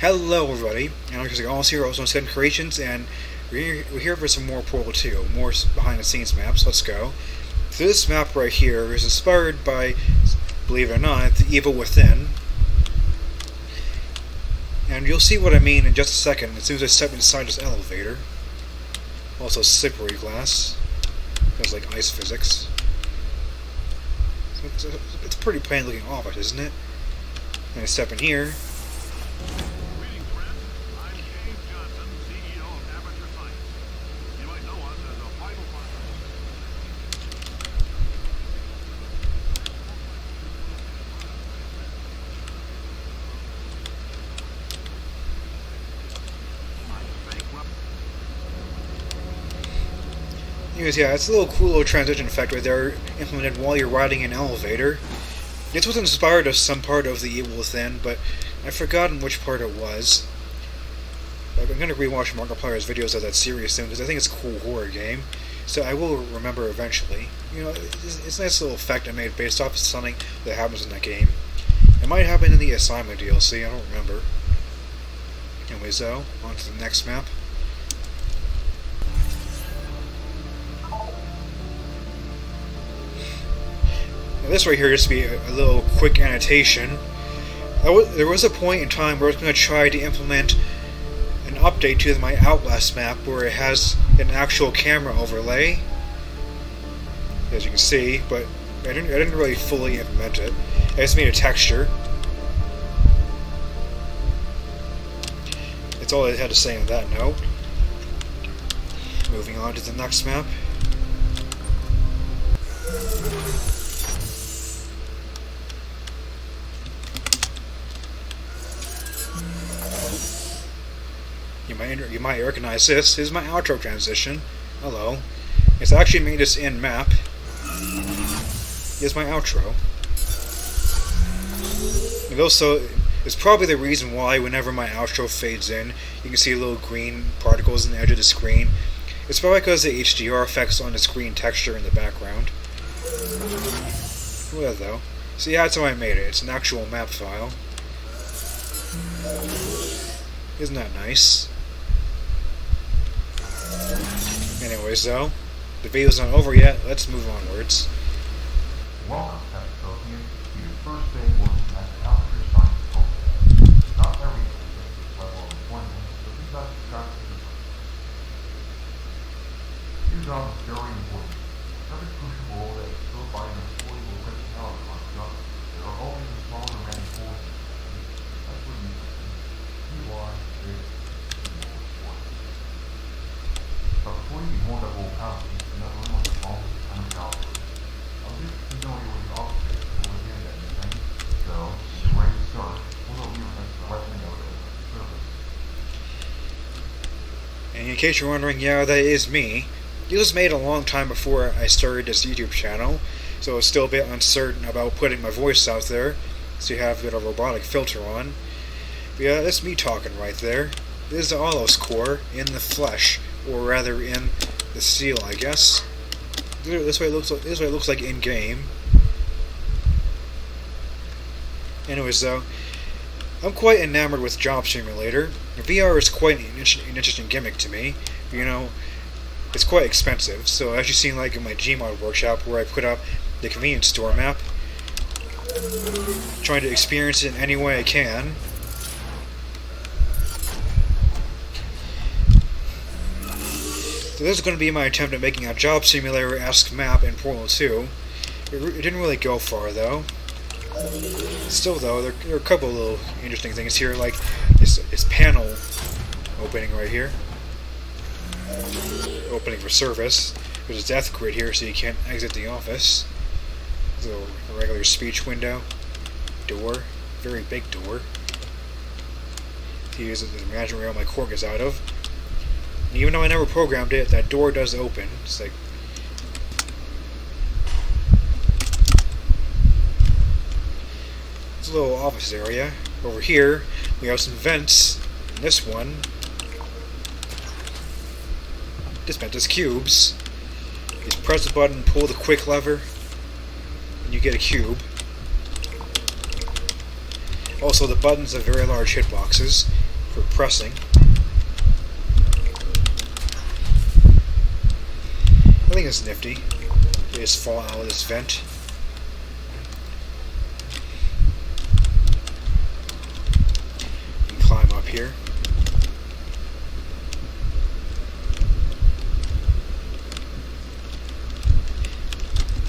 Hello everybody, and I'm just like ALLOS here, also on Second Creations, and we're here for some more Portal 2, more behind the scenes maps. Let's go. So this map right here is inspired by, believe it or not, the Evil Within. And you'll see what I mean in just a second as soon as I step inside this elevator. Also slippery glass. Feels like ice physics. So it's a pretty plain looking office, isn't it? And I step in here. Anyways, yeah, it's a cool little transition effect right there, implemented while you're riding an elevator. This was inspired of some part of the Evil Within, but I've forgotten which part it was. I'm going to rewatch Markiplier's videos of that series soon, because I think it's a cool horror game, so I will remember eventually. You know, it's a nice little effect I made based off of something that happens in that game. It might happen in the Assignment DLC, I don't remember. Anyways, though, on to the next map. Now this right here used to be a little quick annotation. There was a point in time where I was going to try to implement an update to my Outlast map where it has an actual camera overlay, as you can see, but I didn't really fully implement it. I just made a texture. That's all I had to say on that note. Moving on to the next map. You might recognize this. This is my outro transition. Hello. It's actually made this in map. Here's my outro. And also, it's probably the reason why whenever my outro fades in, you can see little green particles on the edge of the screen. It's probably because of the HDR effects on the screen texture in the background. Well, though. So yeah, that's how I made it. It's an actual map file. Isn't that nice? Anyways, though, the video's not over yet. Let's move onwards. Welcome, Antiquated, to your first day working at the Alpha Science Program. Not everyone gets this level of employment, but we got to start with the Your job is very important. Every crucial role that is filled by an employee will bring power construct. There are always a smaller remaining forces. That's what you think. You are big and more important. But before you get more that will happen, another room was involved with the kind of job. I'll get familiar with the officers before we get that anything. So, when you're ready to start, we'll help you with the right window to service. And in case you're wondering, yeah, that is me. It was made a long time before I started this YouTube channel, so it's still a bit uncertain about putting my voice out there, so you have a bit of a robotic filter on. But yeah, that's me talking right there. This is the ALLOS core in the flesh, or rather in the steel, I guess. This way it looks like in game. Anyways, though, I'm quite enamored with Job Simulator. VR is quite an interesting gimmick to me. You know, it's quite expensive. So as you've seen, like in my Gmod workshop, where I put up the convenience store map, trying to experience it in any way I can. So this is going to be my attempt at making a Job Simulator-esque map in Portal 2. It didn't really go far, though. Still, though, there are a couple of little interesting things here, like this panel opening right here. Opening for service. There's a death grid here, so you can't exit the office. There's a regular speech window. Door. Very big door. To use it as a magic rail my core gets out of. Even though I never programmed it, that door does open. It's like... It's a little office area. Over here, we have some vents. And this one... This vent is cubes. You just press the button, pull the quick lever, and you get a cube. Also, the buttons have very large hitboxes. for pressing. I think it's nifty. They just fall out of this vent. You can climb up here.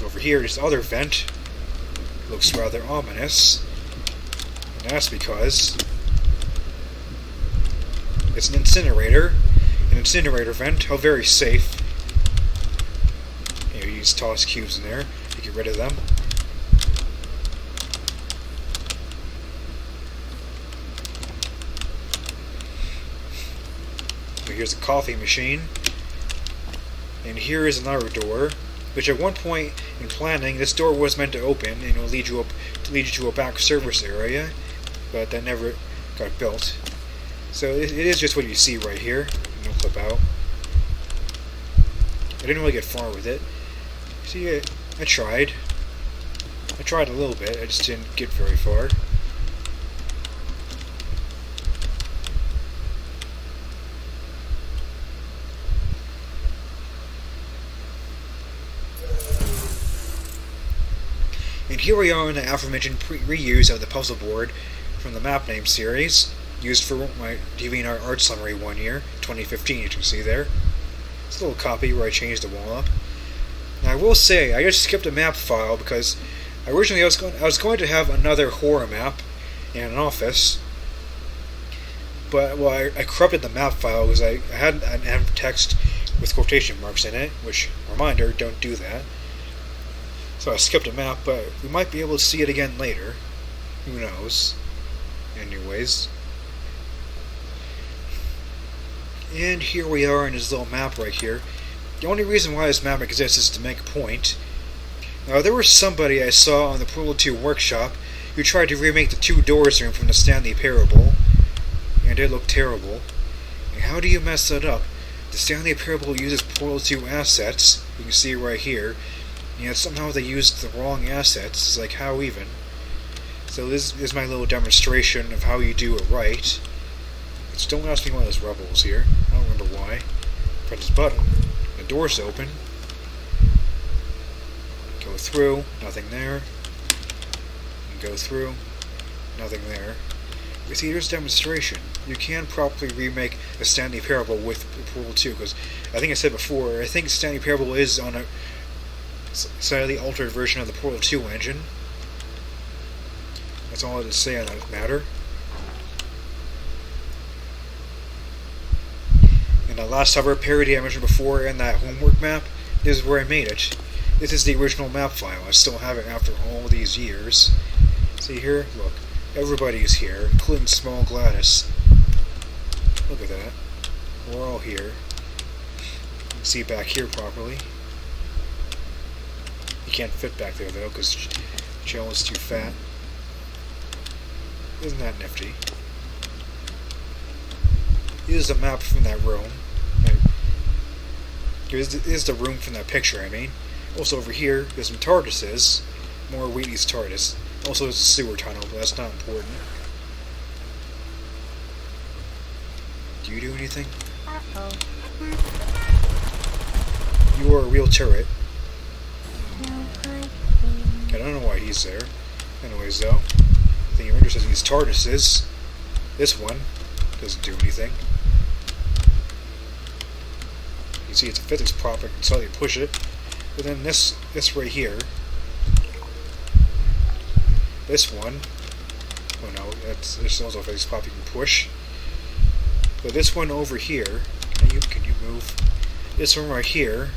Over here, this other vent looks rather ominous, and that's because it's an incinerator. An incinerator vent. How very safe. You just toss cubes in there to get rid of them. So here's a coffee machine, and here is another door, which at one point in planning, this door was meant to open and it will lead you to a back service area, but that never got built. So it is just what you see right here. No clip out. I didn't really get far with it. See, I tried. I tried a little bit. I just didn't get very far. And here we are in the aforementioned reuse of the puzzle board from the map name series, used for my DeviantArt summary one year, 2015, you can see there. It's a little copy where I changed the wall up. Now I will say, I just skipped a map file because originally I was going to have another horror map in an office, but I corrupted the map file because I had an text with quotation marks in it, which, reminder, don't do that. So I skipped a map, but we might be able to see it again later. Who knows? Anyways. And here we are in this little map right here. The only reason why this map exists is to make a point. Now, there was somebody I saw on the Portal 2 workshop who tried to remake the Two Doors room from the Stanley Parable, and it looked terrible. And how do you mess that up? The Stanley Parable uses Portal 2 assets, you can see right here, and somehow they used the wrong assets. It's like, how even? So this is my little demonstration of how you do it right. Just don't ask me why there's rebels here. I don't remember why. Press this button. The door's open. Go through. Nothing there. And go through. Nothing there. You see, here's a demonstration. You can properly remake a Stanley Parable with Portal 2, because I think I said before, I think Stanley Parable is on a slightly altered version of the Portal 2 engine. That's all I have to say on that matter. And the last ever parody I mentioned before in that homework map, this is where I made it. This is the original map file. I still have it after all these years. See here? Look. Everybody is here, including Small Gladys. Look at that. We're all here. You can see back here properly. You can't fit back there though, because Jill is too fat. Isn't that nifty? Here's the map from that room. Here's the room from that picture, I mean. Also over here, there's some TARDISes. More Wheatley's TARDIS. Also there's a sewer tunnel, but that's not important. Do you do anything? Uh-oh. You are a real turret. No, I don't know why he's there. Anyways, though, the thing you're interested in these TARDISes. This one doesn't do anything. You see, it's a physics prop. I can slightly push it. But then this right here. This one. Oh no, there's also a physics prop you can push. But this one over here. Can you move? This one right here.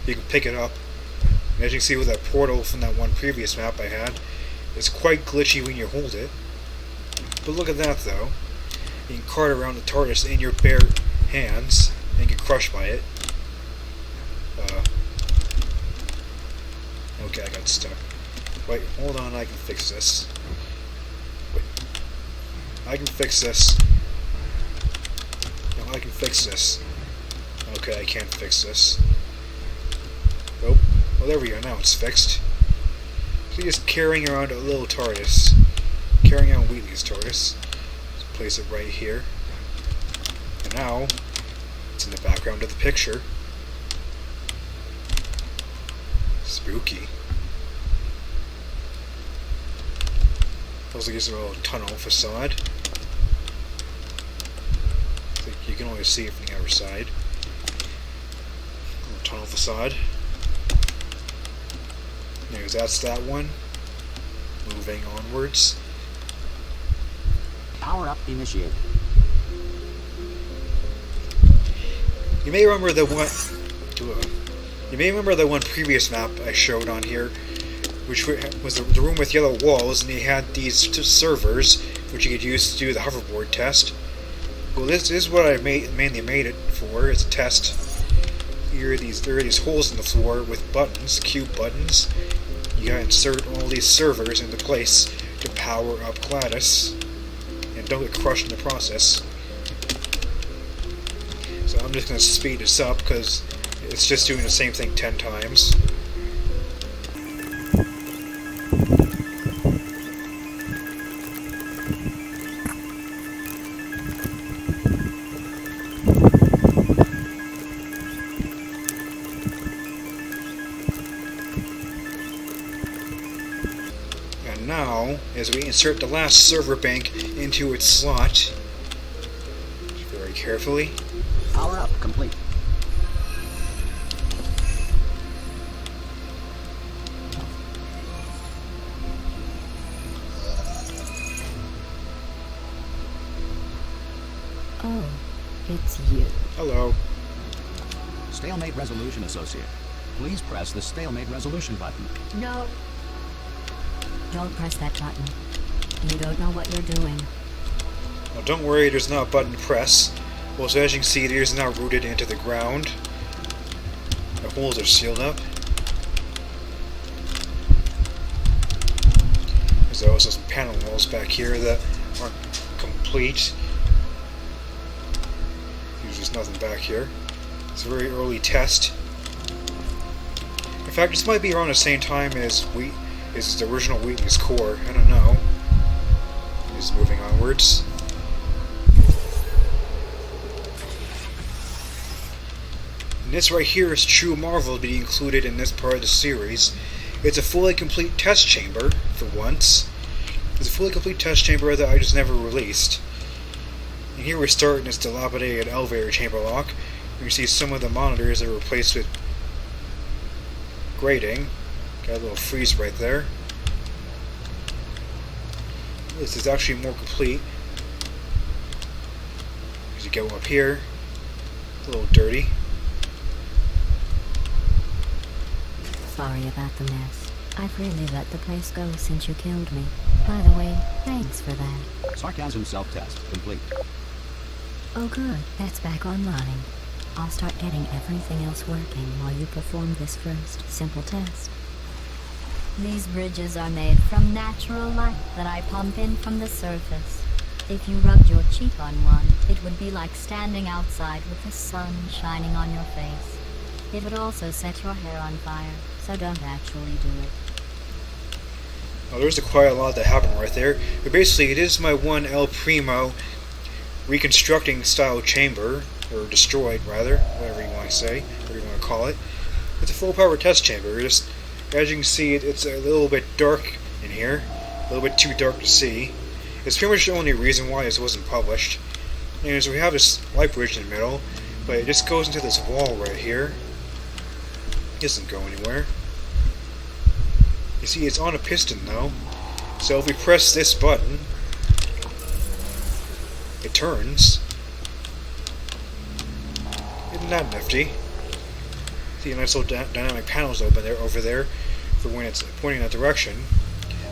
You can pick it up. And as you can see with that portal from that one previous map I had, it's quite glitchy when you hold it. But look at that though. You can cart around the TARDIS in your bare hands and get crushed by it. Okay, I got stuck. Wait, hold on, I can fix this. Wait. I can fix this. No, I can fix this. Okay, I can't fix this. Nope. Well, there we go, now it's fixed. So just carrying around a little TARDIS. Carrying on Wheatley's TARDIS. place it right here. And now, it's in the background of the picture. Spooky. Also gives it a little tunnel facade. You can only see it from the other side. Little tunnel facade. Anyways, that's that one. Moving onwards. Power up initiated. You may remember the one. You may remember the one previous map I showed on here, which was the room with yellow walls, and they had these servers which you could use to do the hoverboard test. Well, this is what I mainly made it for. It's a test. There are these holes in the floor with buttons, cube buttons. You gotta insert all these servers into place to power up Gladys, and don't get crushed in the process. So I'm just gonna speed this up because it's just doing the same thing 10 times. And now, as we insert the last server bank into its slot, very carefully. Power up complete. Oh, it's you. Hello. Stalemate resolution associate. Please press the stalemate resolution button. No. Don't press that button. You don't know what you're doing. Well, don't worry, there's not a button to press. Well, so as you can see, it is now rooted into the ground. The holes are sealed up. There's also some panel walls back here that aren't complete. There's nothing back here. It's a very early test. In fact, this might be around the same time as the original Wheatley's core. I don't know. Just moving onwards. And this right here is true marvel to be included in this part of the series. It's a fully complete test chamber, for once. It's a fully complete test chamber that I just never released. And here we start in this dilapidated elevator chamber lock. You can see some of the monitors are replaced with grating. Got a little freeze right there. This is actually more complete. As you go up here, it's a little dirty. Sorry about the mess. I've really let the place go since you killed me. By the way, thanks for that. Sarcasm self-test complete. Oh good, that's back online. I'll start getting everything else working while you perform this first simple test. These bridges are made from natural light that I pump in from the surface. If you rubbed your cheek on one, it would be like standing outside with the sun shining on your face. It would also set your hair on fire, so don't actually do it. Well, there's quite a lot that happened right there. But basically, it is my one El Primo reconstructing style chamber, or destroyed rather, whatever you want to say, whatever you want to call it. It's a full power test chamber. Just as you can see, it's a little bit dark in here, a little bit too dark to see. It's pretty much the only reason why this wasn't published. And so we have this light bridge in the middle, but it just goes into this wall right here. It doesn't go anywhere. You see, it's on a piston though. So if we press this button, it turns. Isn't that nifty? See a nice little dynamic panels over there for when it's pointing that direction.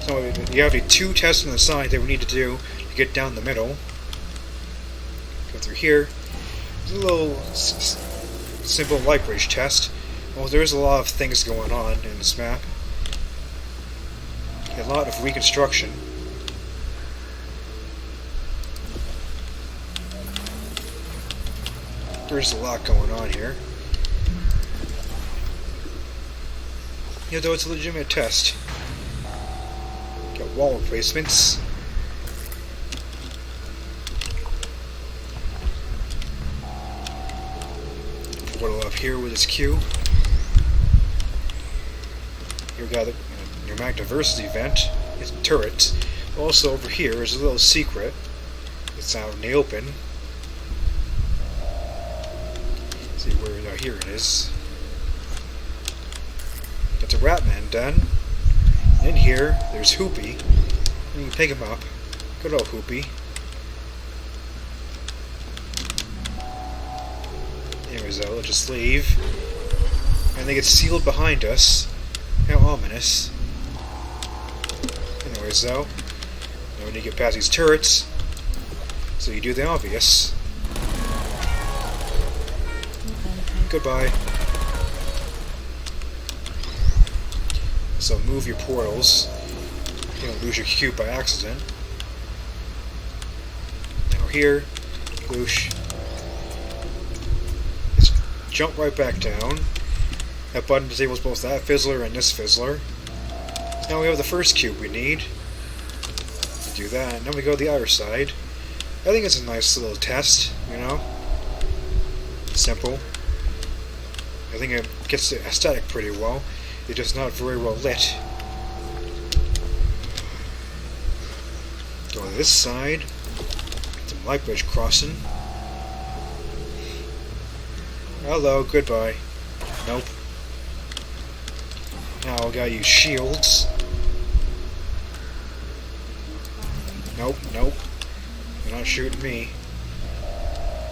So you have the two tests on the side that we need to do to get down the middle. Go through here. There's a little simple light bridge test. Well, there's a lot of things going on in this map. A lot of reconstruction. There's a lot going on here. Yeah, though it's a legitimate test. Got wall replacements. portal up here with this cube. Here we got the pneumatic diversity vent. It's turrets. Also over here is a little secret. It's out in the open. Let's see where here it is. That's a Ratman den. In here, there's Hoopy. And you can pick him up. Good old Hoopy. Anyways, though, let's just leave. And they get sealed behind us. How ominous. Anyways, though, now we need to get past these turrets. So you do the obvious. Goodbye. So move your portals. You don't lose your cube by accident. Now here, whoosh. Let's jump right back down. That button disables both that fizzler and this fizzler. So now we have the first cube we need. Do that. Now we go to the other side. I think it's a nice little test, you know? Simple. I think it gets the aesthetic pretty well. It's just not very well lit. Go to this side. Some light bridge crossing. Hello, goodbye. Nope. Now I gotta use shields. Nope, nope. You're not shooting me.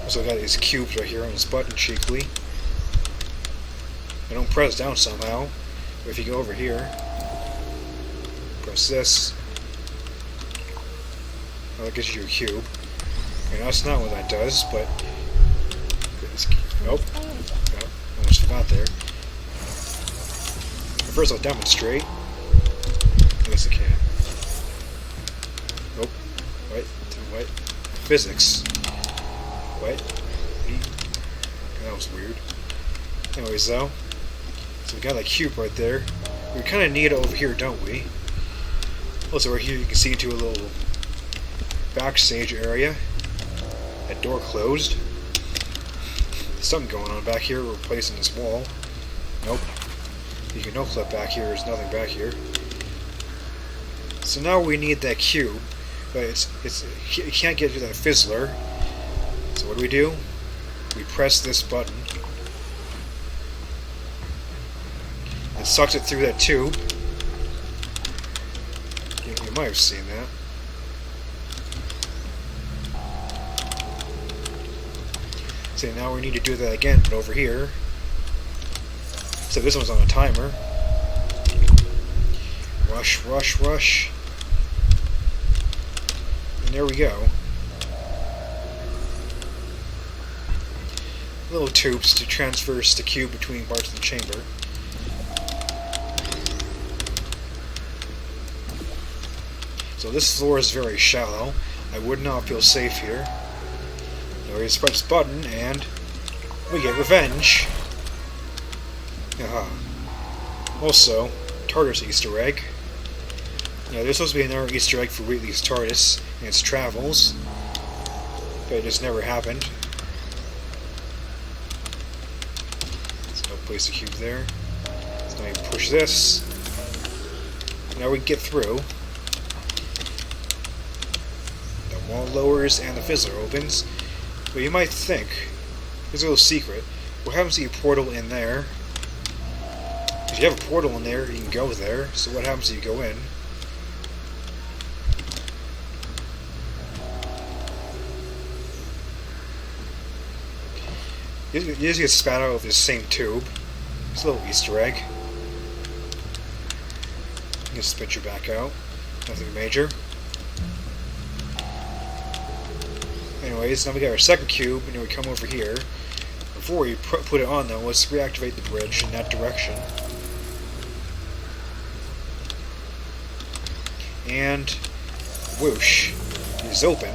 Also got these cubes right here on this button cheekly. I don't press down somehow. But if you go over here, press this. Well, that gives you a cube. And that's not what that does, but nope. Nope. Almost forgot there. First I'll demonstrate. Yes, I can. Nope. What? What? Physics. What? That was weird. Anyways, though. So we got that cube right there. We kind of need it over here, don't we? Also, right here you can see into a little backstage area. That door closed. There's something going on back here. We're replacing this wall. Nope. You can no-clip back here, there's nothing back here. So now we need that cube, but you can't get to that fizzler. So what do? We press this button. It sucks it through that tube. You might have seen that. So now we need to do that again, but over here. So this one's on a timer. Rush, rush, rush. And there we go. Little tubes to transverse the cube between parts of the chamber. So this floor is very shallow. I would not feel safe here. Now we just press this button and we get revenge. Also, TARDIS Easter egg. Now, there's supposed to be another Easter egg for Wheatley's TARDIS and its travels, but it just never happened. There's no place to cube there. So now you push this. Now we can get through. The wall lowers and the fizzler opens. But you might think, there's a little secret. What happens to your portal in there? If you have a portal in there, you can go there. So what happens if you go in? You just get spat out of this same tube. It's a little Easter egg. You can spit you back out. Nothing major. Anyways, now we got our second cube, and then we come over here. Before we put it on, though, let's reactivate the bridge in that direction. And whoosh, it is open.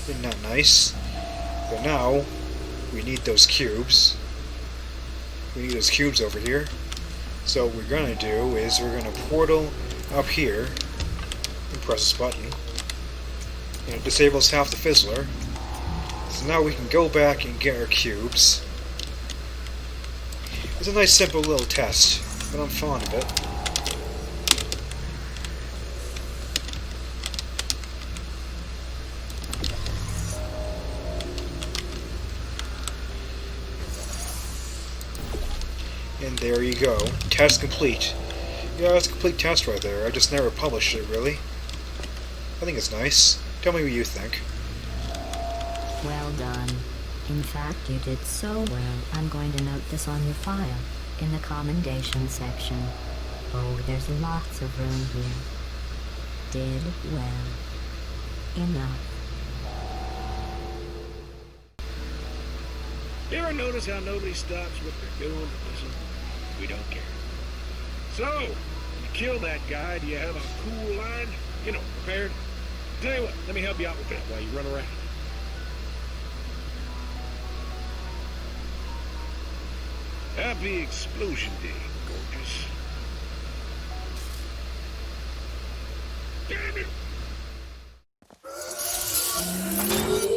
Isn't that nice? But now we need those cubes. We need those cubes over here. So what we're gonna do is we're gonna portal up here and press this button. And it disables half the fizzler. So now we can go back and get our cubes. It's a nice simple little test, but I'm fond of it. And there you go. Test complete. Yeah, that's a complete test right there. I just never published it, really. I think it's nice. Tell me what you think. Well done. In fact, you did so well. I'm going to note this on your file, in the commendation section. Oh, there's lots of room here. Did well. Enough. You ever notice how nobody stops what they're doing to listen? We don't care. So, you kill that guy, do you have a cool line? You know, prepared? Tell you what, let me help you out with that while you run around. Happy Explosion Day, gorgeous. Damn it!